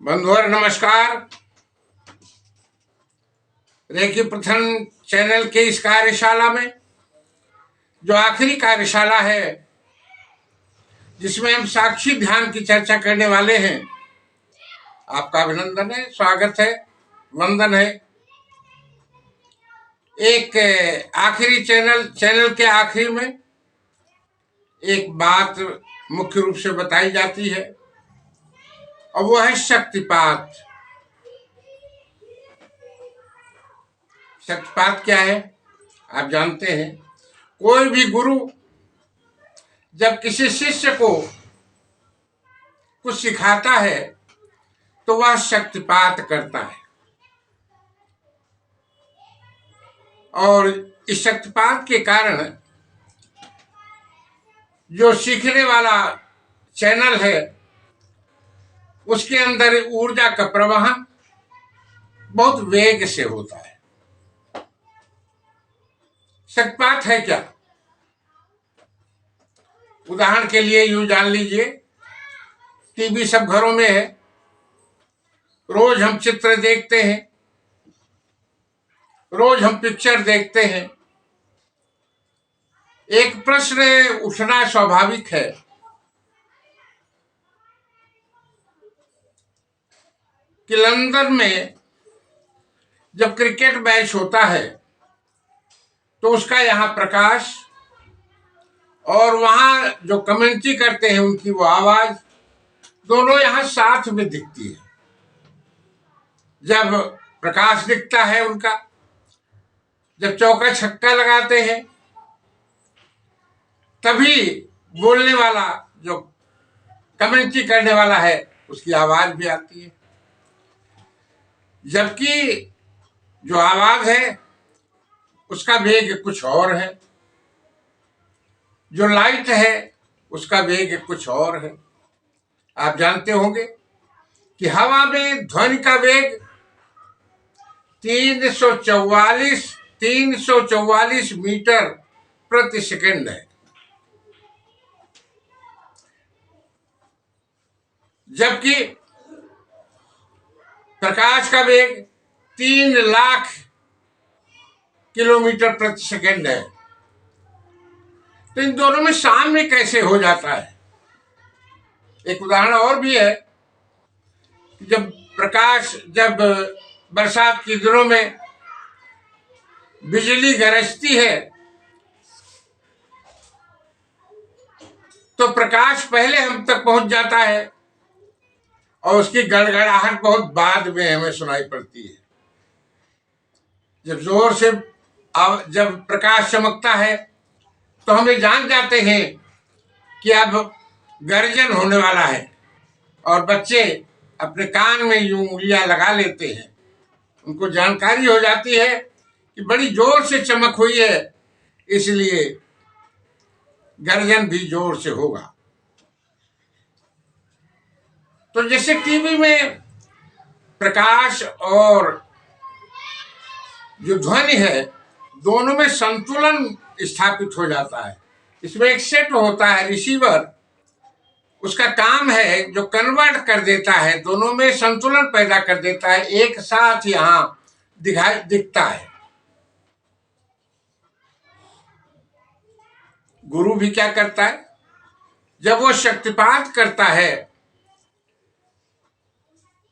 बंधुवर नमस्कार। रेखी प्रथम चैनल के इस कार्यशाला में जो आखिरी कार्यशाला है जिसमें हम साक्षी ध्यान की चर्चा करने वाले हैं, आपका अभिनंदन है, स्वागत है, वंदन है। एक आखिरी चैनल के आखिरी में एक बात मुख्य रूप से बताई जाती है और वो है शक्तिपात। शक्तिपात क्या है आप जानते हैं। कोई भी गुरु जब किसी शिष्य को कुछ सिखाता है तो वह शक्तिपात करता है, और इस शक्तिपात के कारण जो सीखने वाला चैनल है उसके अंदर ऊर्जा का प्रवाहन बहुत वेग से होता है। शक्तिपात है क्या? उदाहरण के लिए यूं जान लीजिए, टीवी सब घरों में है, रोज हम चित्र देखते हैं, रोज हम पिक्चर देखते हैं। एक प्रश्न उठना स्वाभाविक है कि लंदन में जब क्रिकेट मैच होता है तो उसका यहाँ प्रकाश और वहां जो कमेंट्री करते हैं उनकी वो आवाज दोनों यहाँ साथ में दिखती है। जब प्रकाश दिखता है उनका, जब चौका छक्का लगाते हैं, तभी बोलने वाला जो कमेंट्री करने वाला है उसकी आवाज भी आती है। जबकि जो आवाज है उसका वेग कुछ और है, जो लाइट है उसका वेग कुछ और है। आप जानते होंगे कि हवा में ध्वनि का वेग 344 मीटर प्रति सेकंड है, जबकि प्रकाश का वेग 3 लाख किलोमीटर प्रति सेकंड है। तो इन दोनों में साम्य कैसे हो जाता है? एक उदाहरण और भी है कि जब बरसात के दिनों में बिजली गरजती है तो प्रकाश पहले हम तक पहुंच जाता है और उसकी गड़गड़ाहट बहुत बाद में हमें सुनाई पड़ती है। जब जोर से जब प्रकाश चमकता है तो हमें जान जाते हैं कि अब गर्जन होने वाला है, और बच्चे अपने कान में यूं उंगलियां लगा लेते हैं। उनको जानकारी हो जाती है कि बड़ी जोर से चमक हुई है, इसलिए गर्जन भी जोर से होगा। तो जैसे टीवी में प्रकाश और जो ध्वनि है दोनों में संतुलन स्थापित हो जाता है। इसमें एक सेट होता है रिसीवर, उसका काम है जो कन्वर्ट कर देता है, दोनों में संतुलन पैदा कर देता है, एक साथ यहां दिखता है। गुरु भी क्या करता है? जब वो शक्तिपात करता है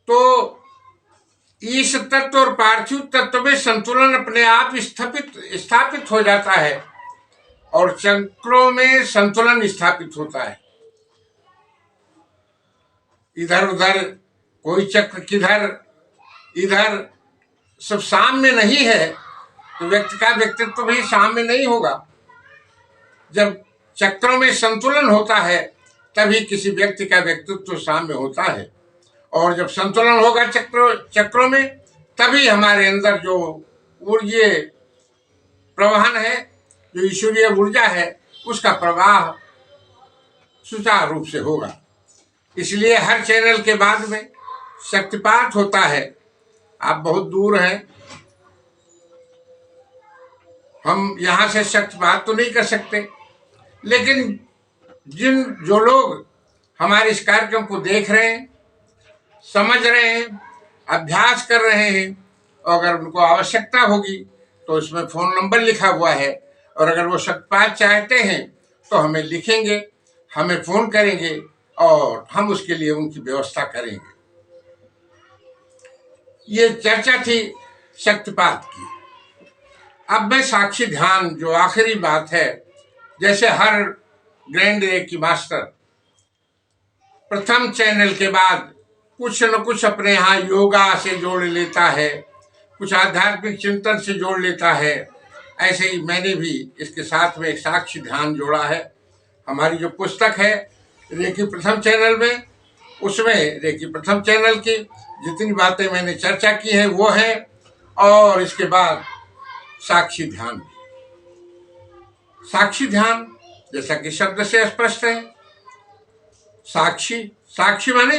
तो इस तत्व और पार्थिव तत्व में संतुलन अपने आप स्थापित हो जाता है और चक्रों में संतुलन स्थापित होता है। इधर उधर कोई चक्र किधर इधर सब साम्य नहीं है तो व्यक्ति का व्यक्तित्व भी साम्य नहीं होगा। जब चक्रों में संतुलन होता है तभी किसी व्यक्ति का व्यक्तित्व साम्य होता है, और जब संतुलन होगा चक्रों में तभी हमारे अंदर जो ऊर्जा प्रवाहन है, जो ईश्वरीय ऊर्जा है, उसका प्रवाह सुचारू रूप से होगा। इसलिए हर चैनल के बाद में शक्तिपात होता है। आप बहुत दूर हैं, हम यहां से शक्तिपात तो नहीं कर सकते, लेकिन जो लोग हमारे इस कार्यक्रम को देख रहे हैं, समझ रहे हैं, अभ्यास कर रहे हैं, और अगर उनको आवश्यकता होगी तो इसमें फ़ोन नंबर लिखा हुआ है, और अगर वो शक्तिपात चाहते हैं तो हमें लिखेंगे, हमें फ़ोन करेंगे और हम उसके लिए उनकी व्यवस्था करेंगे। ये चर्चा थी शक्तिपात की। अब मैं साक्षी ध्यान, जो आखिरी बात है, जैसे हर ग्रैंड रेकी मास्टर प्रथम चैनल के बाद कुछ न कुछ अपने यहाँ योगा से जोड़ लेता है, कुछ आध्यात्मिक चिंतन से जोड़ लेता है, ऐसे ही मैंने भी इसके साथ में एक साक्षी ध्यान जोड़ा है। हमारी जो पुस्तक है रेकी प्रथम चैनल में, उसमें रेकी प्रथम चैनल की जितनी बातें मैंने चर्चा की है वो है, और इसके बाद साक्षी ध्यान। साक्षी ध्यान जैसा कि शब्द से स्पष्ट है, साक्षी, साक्षी माने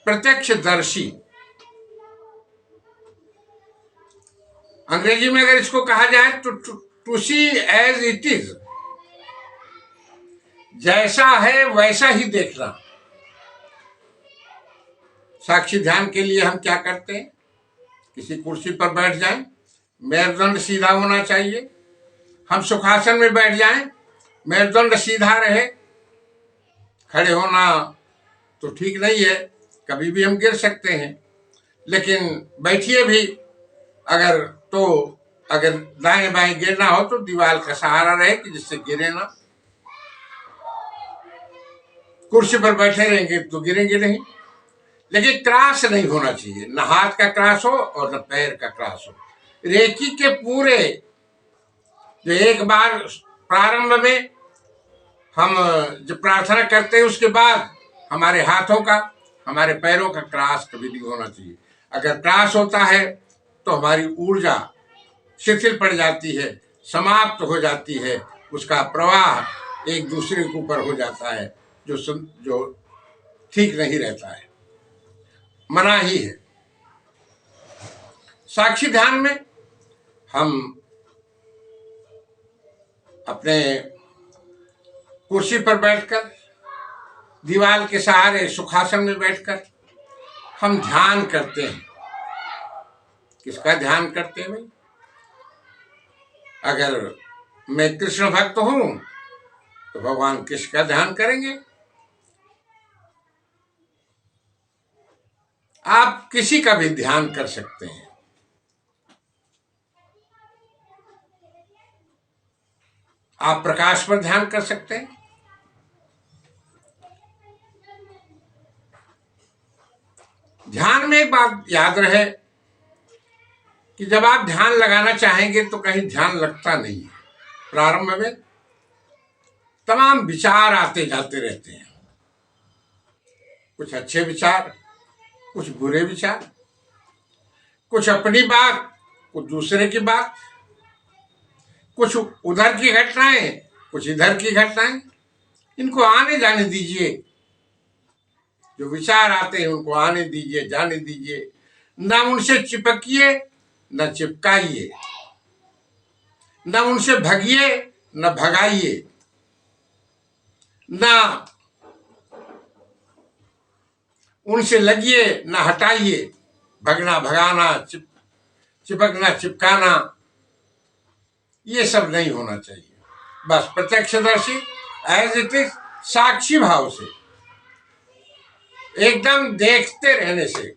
प्रत्यक्षदर्शी। अंग्रेजी में अगर इसको कहा जाए तो to see as it is, जैसा है वैसा ही देखना। साक्षी ध्यान के लिए हम क्या करते हैं? किसी कुर्सी पर बैठ जाएं, मेरुदंड सीधा होना चाहिए। हम सुखासन में बैठ जाएं, मेरुदंड सीधा रहे। खड़े होना तो ठीक नहीं है, कभी भी हम गिर सकते हैं, लेकिन बैठिए भी अगर, तो अगर दाएं बाएं गिरना हो तो दीवार का सहारा रहे कि जिससे गिरे ना। कुर्सी पर बैठे रहेंगे तो गिरेंगे नहीं। लेकिन क्रॉस नहीं होना चाहिए, न हाथ का क्रॉस हो और न पैर का क्रॉस हो। रेकी के पूरे जो एक बार प्रारंभ में हम जो प्रार्थना करते हैं उसके बाद हमारे हाथों का, हमारे पैरों का क्रॉस कभी नहीं होना चाहिए। अगर क्रॉस होता है तो हमारी ऊर्जा शिथिल पड़ जाती है, समाप्त हो जाती है, उसका प्रवाह एक दूसरे के ऊपर हो जाता है, जो ठीक नहीं रहता है, मना ही है। साक्षी ध्यान में हम अपने कुर्सी पर बैठकर, दीवार के सहारे सुखासन में बैठकर हम ध्यान करते हैं। किसका ध्यान करते हैं भाई? अगर मैं कृष्ण भक्त हूं तो भगवान कृष्ण का ध्यान करेंगे। आप किसी का भी ध्यान कर सकते हैं। आप प्रकाश पर ध्यान कर सकते हैं। ध्यान में एक बात याद रहे कि जब आप ध्यान लगाना चाहेंगे तो कहीं ध्यान लगता नहीं है। प्रारंभ में तमाम विचार आते जाते रहते हैं, कुछ अच्छे विचार, कुछ बुरे विचार, कुछ अपनी बात, कुछ दूसरे की बात, कुछ उधर की घटनाएं, कुछ इधर की घटनाएं। इनको आने जाने दीजिए। जो विचार आते हैं उनको आने दीजिए, जाने दीजिए। न उनसे चिपकिए न चिपकाइए, न उनसे भगिए न भगाइए, न उनसे लगिए न हटाइए। भगना भगाना, चिपकना चिपकाना, ये सब नहीं होना चाहिए। बस प्रत्यक्षदर्शी, एज इट इज, साक्षी भाव से, एकदम देखते रहने से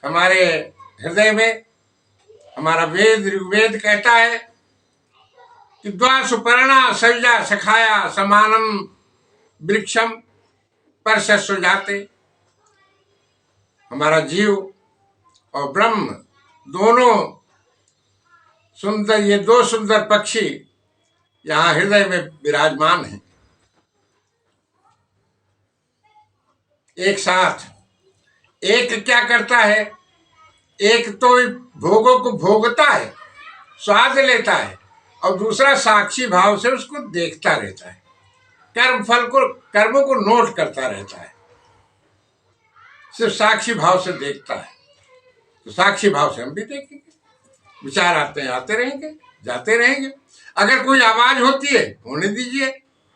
हमारे हृदय में, हमारा वेद ऋग्वेद कहता है कि द्वा सुपर्णा सविजा सखाया समानम वृक्षम पर जाते। हमारा जीव और ब्रह्म दोनों सुंदर, ये दो सुंदर पक्षी यहाँ हृदय में विराजमान हैं। एक साथ, एक क्या करता है? एक तो भोगों को भोगता है, स्वाद लेता है, और दूसरा साक्षी भाव से उसको देखता रहता है, कर्म फल को, कर्मों को नोट करता रहता है। सिर्फ साक्षी भाव से देखता है। तो साक्षी भाव से हम भी देखेंगे। विचार आते हैं, आते रहेंगे, जाते रहेंगे। अगर कोई आवाज होती है होने दीजिए,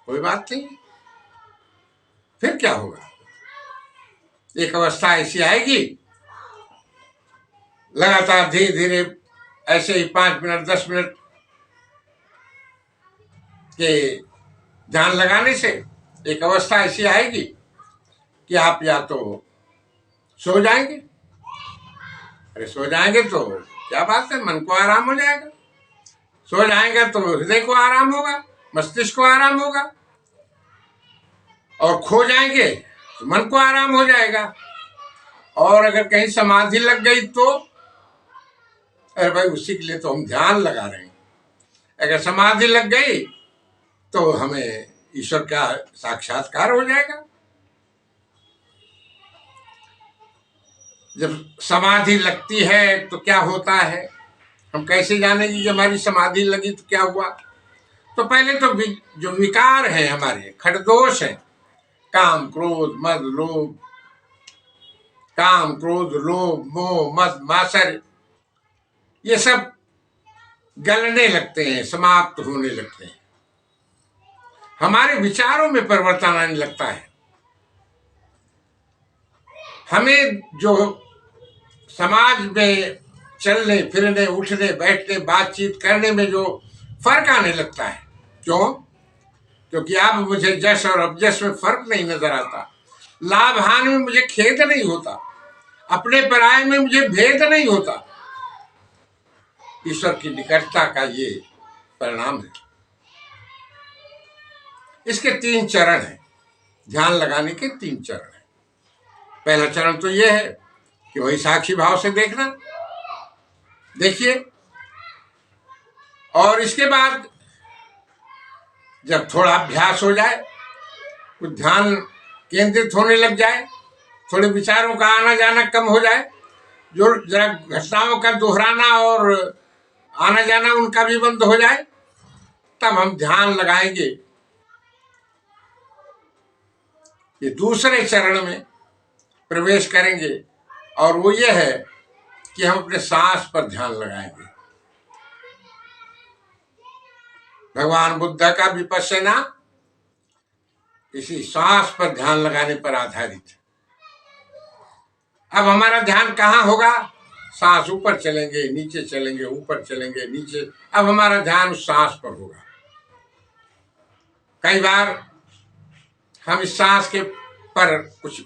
कोई बात नहीं। फिर क्या होगा? एक अवस्था ऐसी आएगी, लगातार धीरे धीरे ऐसे ही 5 मिनट 10 मिनट के ध्यान लगाने से एक अवस्था ऐसी आएगी कि आप या तो सो जाएंगे। अरे सो जाएंगे तो क्या बात है, मन को आराम हो जाएगा। सो जाएंगे तो हृदय को आराम होगा, मस्तिष्क को आराम होगा, और खो जाएंगे तो मन को आराम हो जाएगा। और अगर कहीं समाधि लग गई तो अरे भाई उसी के लिए तो हम ध्यान लगा रहे हैं। अगर समाधि लग गई तो हमें ईश्वर का साक्षात्कार हो जाएगा। जब समाधि लगती है तो क्या होता है, हम कैसे जानेंगे कि हमारी समाधि लगी तो क्या हुआ? तो पहले तो जो विकार हैं हमारे, खटदोष हैं, काम क्रोध मद लोभ, काम क्रोध लोभ मोह मद मात्सर्य, ये सब गलने लगते हैं, समाप्त होने लगते हैं। हमारे विचारों में परिवर्तन आने लगता है। हमें जो समाज में चलने फिरने उठने बैठने बातचीत करने में जो फर्क आने लगता है, क्यों? क्योंकि अब मुझे जश और अपजश में फर्क नहीं नजर आता, लाभ हानि में मुझे खेद नहीं होता, अपने पराये में मुझे भेद नहीं होता। ईश्वर की निकटता का ये परिणाम है। इसके 3 चरण हैं, ध्यान लगाने के 3 चरण हैं। पहला चरण तो ये है कि वही साक्षी भाव से देखना, देखिए। और इसके बाद जब थोड़ा अभ्यास हो जाए, कुछ ध्यान केंद्रित होने लग जाए, थोड़े विचारों का आना जाना कम हो जाए, जो जरा घटनाओं का दोहराना और आना जाना उनका भी बंद हो जाए, तब हम ध्यान लगाएंगे। ये दूसरे चरण में प्रवेश करेंगे, और वो ये है कि हम अपने सांस पर ध्यान लगाएंगे। भगवान बुद्ध का विपश्यना इसी सांस पर ध्यान लगाने पर आधारित है। अब हमारा ध्यान कहाँ होगा? सांस ऊपर चलेंगे नीचे चलेंगे, ऊपर चलेंगे नीचे, अब हमारा ध्यान उस सांस पर होगा। कई बार हम इस सांस के पर कुछ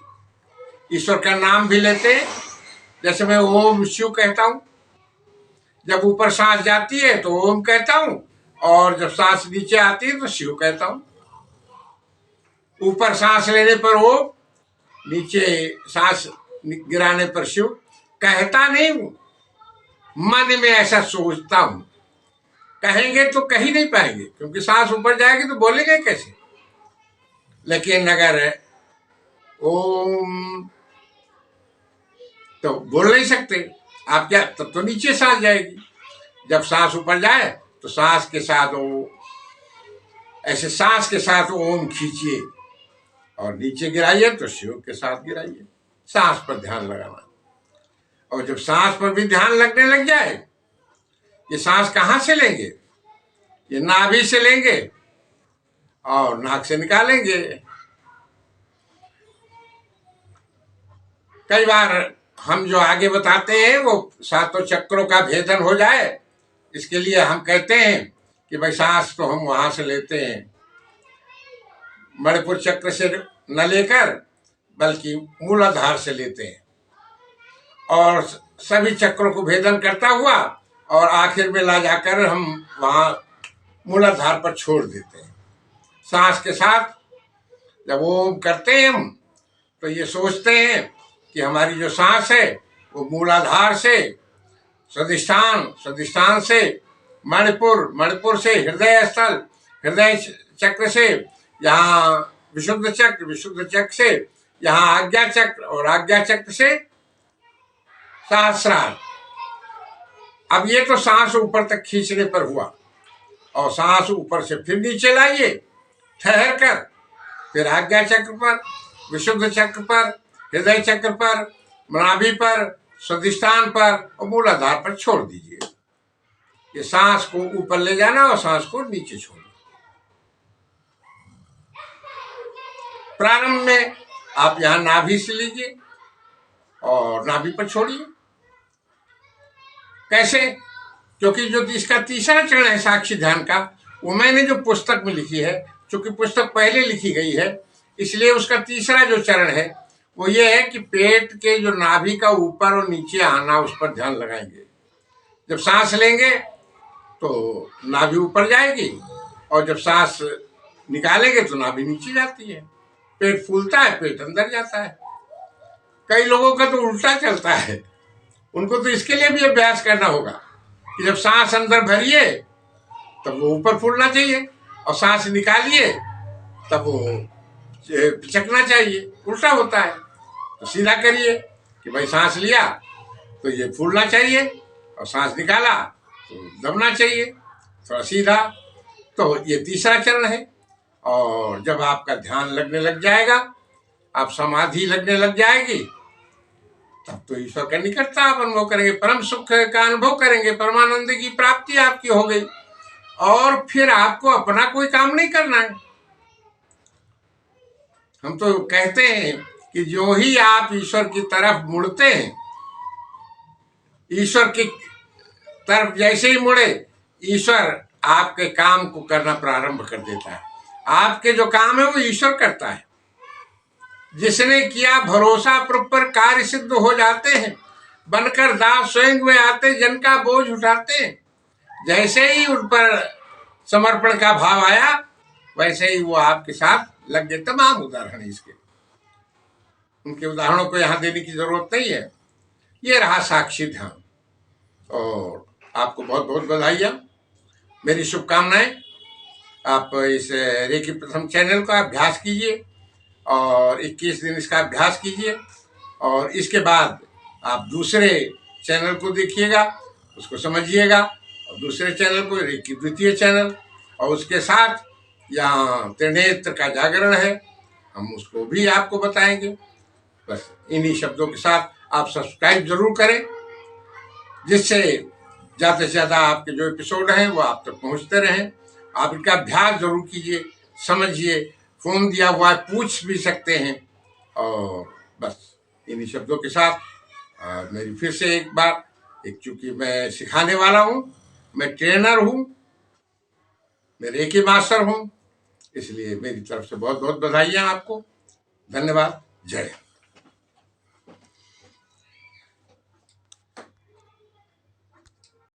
ईश्वर का नाम भी लेते हैं, जैसे मैं ओम शिव कहता हूं। जब ऊपर सांस जाती है तो ओम कहता हूं, और जब सांस नीचे आती है तो शिव कहता हूं। ऊपर सांस लेने पर ओम, नीचे सांस गिराने पर शिव। कहता नहीं हूं, मन में ऐसा सोचता हूं। कहेंगे तो कह ही नहीं पाएंगे, क्योंकि सांस ऊपर जाएगी तो बोलेंगे कैसे। लेकिन अगर ओम तो बोल नहीं सकते आप, क्या? तब तो नीचे सांस जाएगी। जब सांस ऊपर जाए तो सांस के साथ ओ, ऐसे सांस के साथ ओम खींचिए, और नीचे गिराइए तो शिव के साथ गिराइए। सांस पर ध्यान लगाना। और जब सांस पर भी ध्यान लगने लग जाए, ये सांस कहाँ से लेंगे? ये नाभि से लेंगे और नाक से निकालेंगे। कई बार हम जो आगे बताते हैं वो 7 चक्रों का भेदन हो जाए, इसके लिए हम कहते हैं कि भाई सांस तो हम वहां से लेते हैं, मणिपुर चक्र से न लेकर बल्कि मूलाधार से लेते हैं, और सभी चक्रों को भेदन करता हुआ और आखिर में ला जाकर हम वहां मूलाधार पर छोड़ देते हैं। सांस के साथ जब ओम करते हैं हम, तो ये सोचते हैं कि हमारी जो सांस है वो मूलाधार से स्वादिष्ठान, स्वादिष्ठान से मणिपुर, मणिपुर से हृदय स्थल, हृदय चक्र से यहाँ विशुद्ध चक्र, विशुद्ध चक्र से यहाँ आज्ञा चक्र, और आज्ञा चक्र से सहस्रार। अब ये तो सांस ऊपर तक खींचने पर हुआ, और सांस ऊपर से फिर नीचे लाइए ठहर कर, फिर आज्ञा चक्र पर, विशुद्ध चक्र पर, हृदय चक्र पर, नाभि पर, स्वादिष्ठान पर और मूलाधार पर छोड़ दीजिए। ये सांस को ऊपर ले जाना और सांस को नीचे छोड़ना। प्रारंभ में आप यहां नाभि से लीजिए, और नाभि पर छोड़िए। कैसे? क्योंकि जो इसका तीसरा चरण है साक्षी ध्यान का, वो मैंने जो पुस्तक में लिखी है, चूंकि पुस्तक पहले लिखी गई है, इसलिए उसका तीसरा जो चरण है वो ये है कि पेट के जो नाभि का ऊपर और नीचे आना, उस पर ध्यान लगाएंगे। जब सांस लेंगे तो नाभि ऊपर जाएगी, और जब सांस निकालेंगे तो नाभि नीचे जाती है। पेट फूलता है, पेट अंदर जाता है। कई लोगों का तो उल्टा चलता है, उनको तो इसके लिए भी अभ्यास करना होगा कि जब सांस अंदर भरिए तब वो ऊपर फूलना चाहिए, और सांस निकालिए तब वो पिचकना चाहिए। उल्टा होता है। तो सीधा करिए कि भाई सांस लिया तो ये फूलना चाहिए, और सांस निकाला तो दबना चाहिए, थोड़ा सीधा। तो ये तीसरा चरण है। और जब आपका ध्यान लगने लग जाएगा, आप समाधि लगने लग जाएगी, तब तो ईश्वर का निकटता आप अनुभव करेंगे, परम सुख का अनुभव करेंगे, परमानंद की प्राप्ति आपकी हो गई। और फिर आपको अपना कोई काम नहीं करना है। हम तो कहते हैं कि जो ही आप ईश्वर की तरफ मुड़ते हैं, ईश्वर की तरफ जैसे ही मुड़े, ईश्वर आपके काम को करना प्रारंभ कर देता है। आपके जो काम है वो ईश्वर करता है। जिसने किया भरोसा पर कार्य सिद्ध हो जाते हैं, बनकर दास स्वयं में आते, जन का बोझ उठाते हैं। जैसे ही उन पर समर्पण का भाव आया, वैसे ही वो आपके साथ लग गए। तमाम उदाहरण इसके, उनके उदाहरणों को यहाँ देने की जरूरत नहीं है। ये रहा साक्षी ध्यान। और आपको बहुत बहुत बधाइयाँ, मेरी शुभकामनाएं। आप इस रेकी प्रथम चैनल का अभ्यास कीजिए और 21 दिन इसका अभ्यास कीजिए, और इसके बाद आप दूसरे चैनल को देखिएगा, उसको समझिएगा, और दूसरे चैनल को रेकी द्वितीय चैनल, और उसके साथ यहाँ त्रिनेत्र का जागरण है, हम उसको भी आपको बताएंगे। बस इन्हीं शब्दों के साथ आप सब्सक्राइब जरूर करें, जिससे ज़्यादा से ज़्यादा आपके जो एपिसोड हैं वो आप तक पहुँचते रहें। आप इनका अभ्यास जरूर कीजिए, समझिए। फोन दिया हुआ है, पूछ भी सकते हैं। और बस इन्हीं शब्दों के साथ मेरी फिर से एक बार, चूँकि मैं सिखाने वाला हूँ, मैं ट्रेनर हूँ, मैं रेकी मास्टर हूँ, इसलिए मेरी तरफ से बहुत बहुत बधाइयाँ आपको। धन्यवाद। जय हिंद।